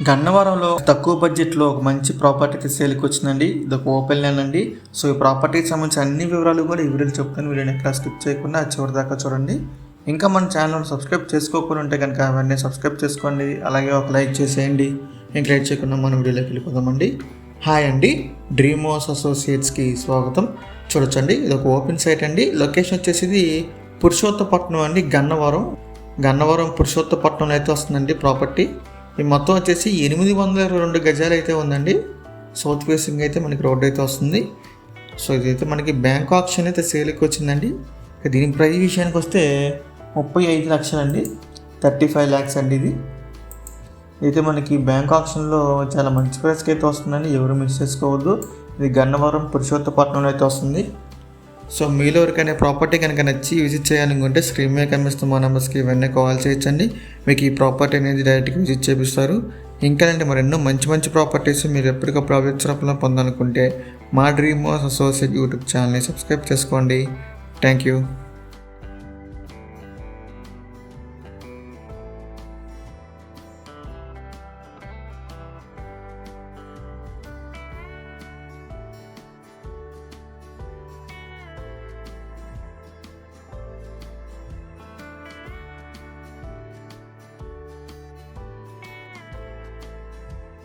గన్నవరంలో తక్కువ బడ్జెట్లో ఒక మంచి ప్రాపర్టీ అయితే సేల్కి వచ్చిందండి. ఇది ఒక ఓపెన్ ల్యాండ్ అండి. సో ఈ ప్రాపర్టీకి సంబంధించిన అన్ని వివరాలు కూడా ఈ వీడియోలో చెప్తాను. వీడియోని ఎక్కడ స్కిప్ చేయకుండా చివరి దాకా చూడండి. ఇంకా మన ఛానల్ సబ్స్క్రైబ్ చేసుకోకుండా ఉంటే కనుక అవన్నీ సబ్స్క్రైబ్ చేసుకోండి. అలాగే ఒక లైక్ చేసేయండి. ఇంకా లైక్ చేయకుండా మన వీడియోలోకి వెళ్ళిపోదామండి. హాయ్ అండి, డ్రీమ్ హౌస్ అసోసియేట్స్కి స్వాగతం. చూడొచ్చండి, ఇది ఒక ఓపెన్ సైట్ అండి. లొకేషన్ వచ్చేసి ఇది పురుషోత్తపట్నం అండి, గన్నవరం పురుషోత్తపట్నంలో అయితే వస్తుందండి ప్రాపర్టీ. ఈ మొత్తం వచ్చేసి 822 గజాలు అయితే ఉందండి. సౌత్ ఫేసింగ్ అయితే మనకి రోడ్ అయితే వస్తుంది. సో ఇదైతే మనకి బ్యాంక్ ఆప్షన్ అయితే సేల్కి వచ్చిందండి. దీని ప్రైస్ విషయానికి వస్తే 35 లక్షలు అండి, 35 lakhs అండి. ఇది అయితే మనకి బ్యాంక్ ఆప్షన్లో చాలా మంచి ప్రైస్కి అయితే వస్తుందండి, ఎవరు మిస్ చేసుకోవద్దు. ఇది గన్నవరం పురుషోత్తపట్నంలో అయితే వస్తుంది. సో మీలో ఎవరికైనా ప్రాపర్టీ కనుక నచ్చి విజిట్ చేయాలనుకుంటే స్క్రీన్ మీద కనిపిస్తున్న మా నెంబర్స్కి ఇవన్నీ కాల్ చేయొచ్చండి. మీకు ఈ ప్రాపర్టీ అనేది డైరెక్ట్గా విజిట్ చేపిస్తారు. ఇంకా అంటే మరెన్నో మంచి ప్రాపర్టీస్ మీరు ఎప్పటికప్పుడు అప్డేట్స్ రూపంలో పొందాలనుకుంటే మా డ్రీమ్ హౌస్ అసోసియేట్ యూట్యూబ్ ఛానల్ని సబ్స్క్రైబ్ చేసుకోండి. Thank you.